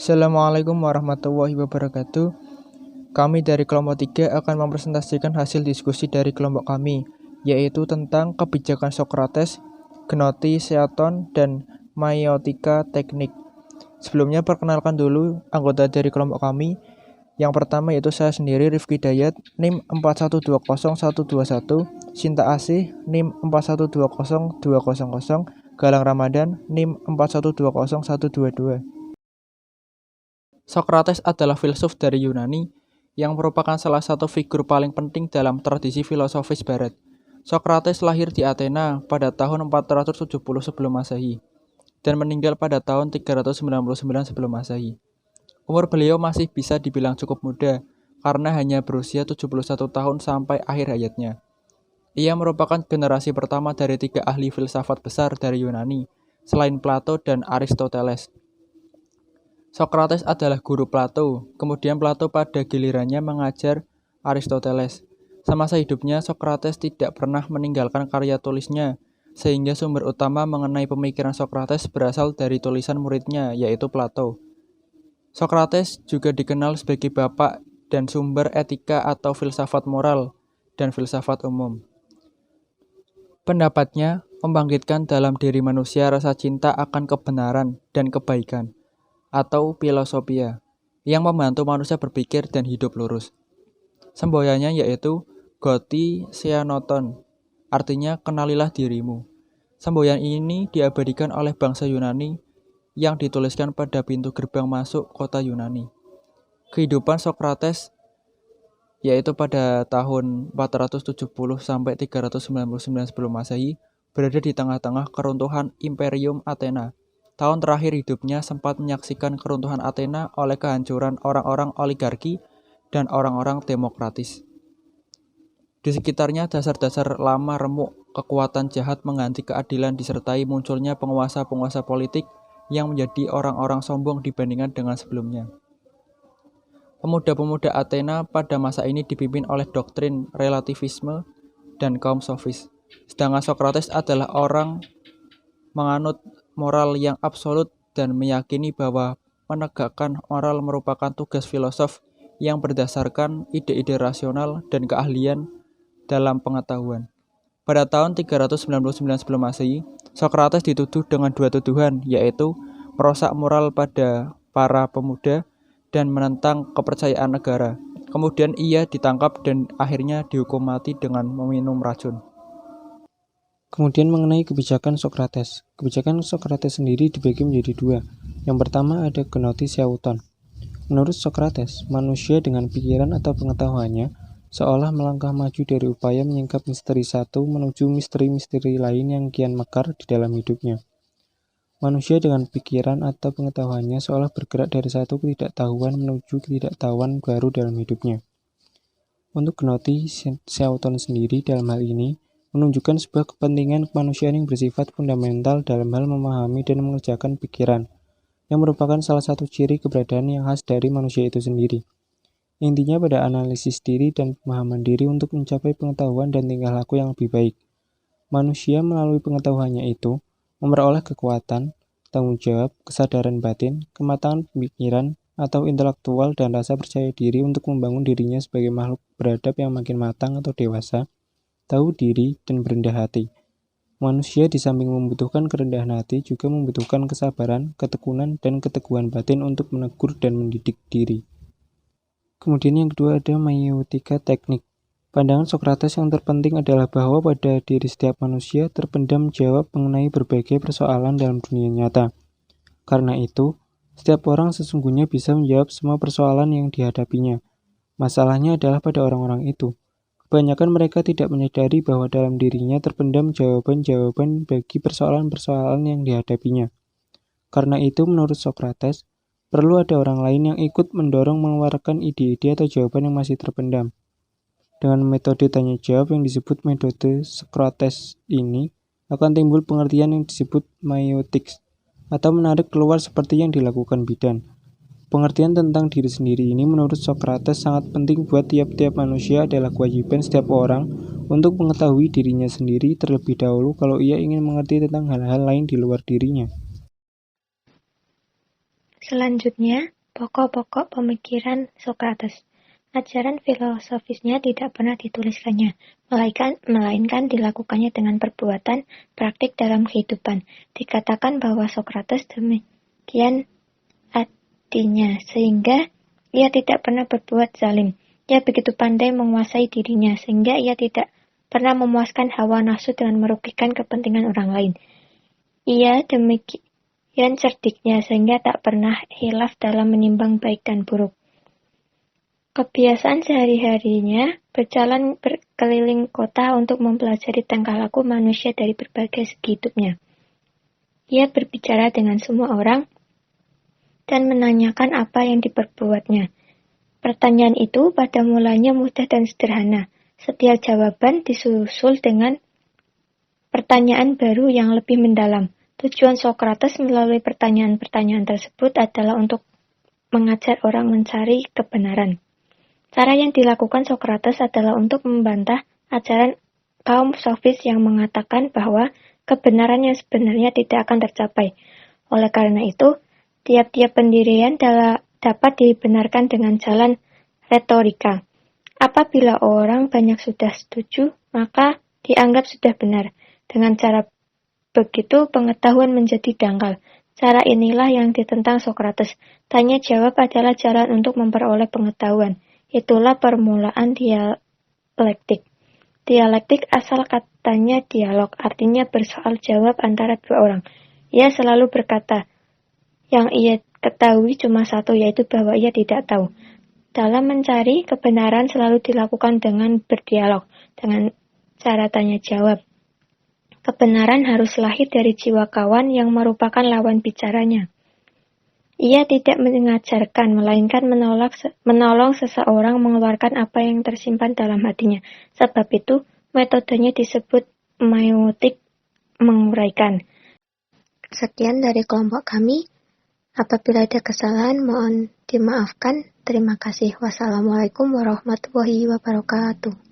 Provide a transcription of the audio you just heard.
Assalamualaikum warahmatullahi wabarakatuh. Kami dari kelompok 3 akan mempresentasikan hasil diskusi dari kelompok kami, yaitu tentang kebijakan Sokrates, Gnoti, Seaton, dan Maiotika teknik. Sebelumnya perkenalkan dulu anggota dari kelompok kami. Yang pertama yaitu saya sendiri, Rifki Dayat, NIM 4120121, Sinta Asih, NIM 4120200, Galang Ramadan, NIM 4120122. Sokrates adalah filsuf dari Yunani yang merupakan salah satu figur paling penting dalam tradisi filosofis Barat. Sokrates lahir di Athena pada tahun 470 sebelum Masehi dan meninggal pada tahun 399 sebelum Masehi. Umur beliau masih bisa dibilang cukup muda karena hanya berusia 71 tahun sampai akhir hayatnya. Ia merupakan generasi pertama dari 3 ahli filsafat besar dari Yunani, selain Plato dan Aristoteles. Sokrates adalah guru Plato, kemudian Plato pada gilirannya mengajar Aristoteles. Semasa hidupnya, Sokrates tidak pernah meninggalkan karya tulisnya, sehingga sumber utama mengenai pemikiran Sokrates berasal dari tulisan muridnya, yaitu Plato. Sokrates juga dikenal sebagai bapak dan sumber etika atau filsafat moral dan filsafat umum. Pendapatnya membangkitkan dalam diri manusia rasa cinta akan kebenaran dan kebaikan, atau filosofia, yang membantu manusia berpikir dan hidup lurus. Semboyannya yaitu Goti Seanoton, artinya kenalilah dirimu. Semboyan ini diabadikan oleh bangsa Yunani yang dituliskan pada pintu gerbang masuk kota Yunani. Kehidupan Sokrates yaitu pada tahun 470 sampai 399 sebelum Masehi berada di tengah-tengah keruntuhan Imperium Athena. Tahun terakhir hidupnya sempat menyaksikan keruntuhan Athena oleh kehancuran orang-orang oligarki dan orang-orang demokratis. Di sekitarnya dasar-dasar lama remuk, kekuatan jahat mengganti keadilan disertai munculnya penguasa-penguasa politik yang menjadi orang-orang sombong dibandingkan dengan sebelumnya. Pemuda-pemuda Athena pada masa ini dipimpin oleh doktrin relativisme dan kaum sofis. Sedangkan Sokrates adalah orang menganut moral yang absolut dan meyakini bahwa menegakkan moral merupakan tugas filosof yang berdasarkan ide-ide rasional dan keahlian dalam pengetahuan. Pada tahun 399 sebelum Masehi, Sokrates dituduh dengan 2 tuduhan, yaitu merusak moral pada para pemuda dan menentang kepercayaan negara. Kemudian ia ditangkap dan akhirnya dihukum mati dengan meminum racun. Kemudian mengenai kebijakan Sokrates. Kebijakan Sokrates sendiri dibagi menjadi 2. Yang pertama ada Gnoti Seaton. Menurut Sokrates, manusia dengan pikiran atau pengetahuannya seolah melangkah maju dari upaya menyingkap misteri satu menuju misteri-misteri lain yang kian mekar di dalam hidupnya. Manusia dengan pikiran atau pengetahuannya seolah bergerak dari satu ketidaktahuan menuju ketidaktahuan baru dalam hidupnya. Untuk Gnoti Seaton sendiri dalam hal ini menunjukkan sebuah kepentingan kemanusiaan yang bersifat fundamental dalam hal memahami dan mengerjakan pikiran, yang merupakan salah satu ciri keberadaan yang khas dari manusia itu sendiri. Intinya pada analisis diri dan pemahaman diri untuk mencapai pengetahuan dan tingkah laku yang lebih baik. Manusia melalui pengetahuannya itu memperoleh kekuatan, tanggung jawab, kesadaran batin, kematangan pemikiran atau intelektual dan rasa percaya diri untuk membangun dirinya sebagai makhluk beradab yang makin matang atau dewasa, tahu diri, dan berendah hati. Manusia di samping membutuhkan kerendahan hati juga membutuhkan kesabaran, ketekunan, dan keteguhan batin untuk menegur dan mendidik diri. Kemudian yang kedua ada maiotika teknik. Pandangan Sokrates yang terpenting adalah bahwa pada diri setiap manusia terpendam jawab mengenai berbagai persoalan dalam dunia nyata. Karena itu, setiap orang sesungguhnya bisa menjawab semua persoalan yang dihadapinya. Masalahnya adalah pada orang-orang itu. Kebanyakan mereka tidak menyadari bahwa dalam dirinya terpendam jawaban-jawaban bagi persoalan-persoalan yang dihadapinya. Karena itu, menurut Sokrates, perlu ada orang lain yang ikut mendorong mengeluarkan ide-ide atau jawaban yang masih terpendam. Dengan metode tanya jawab yang disebut metode Sokrates ini, akan timbul pengertian yang disebut maiotics, atau menarik keluar seperti yang dilakukan bidan. Pengertian tentang diri sendiri ini menurut Sokrates sangat penting buat tiap-tiap manusia adalah kewajiban setiap orang untuk mengetahui dirinya sendiri terlebih dahulu kalau ia ingin mengerti tentang hal-hal lain di luar dirinya. Selanjutnya, pokok-pokok pemikiran Sokrates. Ajaran filosofisnya tidak pernah dituliskannya, melainkan dilakukannya dengan perbuatan praktik dalam kehidupan. Dikatakan bahwa Sokrates demikian artinya, sehingga ia tidak pernah berbuat zalim. Ia begitu pandai menguasai dirinya, sehingga ia tidak pernah memuaskan hawa nafsu dengan merugikan kepentingan orang lain. Ia demikian cerdiknya, sehingga tak pernah hilaf dalam menimbang baik dan buruk. Kebiasaan sehari-harinya berjalan berkeliling kota untuk mempelajari tingkah laku manusia dari berbagai segi hidupnya. Ia berbicara dengan semua orang dan menanyakan apa yang diperbuatnya. Pertanyaan itu pada mulanya mudah dan sederhana. Setiap jawaban disusul dengan pertanyaan baru yang lebih mendalam. Tujuan Sokrates melalui pertanyaan-pertanyaan tersebut adalah untuk mengajar orang mencari kebenaran. Cara yang dilakukan Sokrates adalah untuk membantah ajaran kaum sofis yang mengatakan bahwa kebenaran yang sebenarnya tidak akan tercapai. Oleh karena itu, tiap-tiap pendirian dapat dibenarkan dengan jalan retorika. Apabila orang banyak sudah setuju, maka dianggap sudah benar. Dengan cara begitu, pengetahuan menjadi dangkal. Cara inilah yang ditentang Sokrates. Tanya jawab adalah jalan untuk memperoleh pengetahuan. Itulah permulaan dialektik. Dialektik asal katanya dialog, artinya bersoal jawab antara dua orang. Ia selalu berkata, yang ia ketahui cuma satu, yaitu bahwa ia tidak tahu. Dalam mencari kebenaran selalu dilakukan dengan berdialog, dengan cara tanya jawab. Kebenaran harus lahir dari jiwa kawan yang merupakan lawan bicaranya. Ia tidak mengajarkan, melainkan menolong seseorang mengeluarkan apa yang tersimpan dalam hatinya. Sebab itu, metodenya disebut meiotik, menguraikan. Sekian dari kelompok kami. Apabila ada kesalahan, mohon dimaafkan. Terima kasih. Wassalamualaikum warahmatullahi wabarakatuh.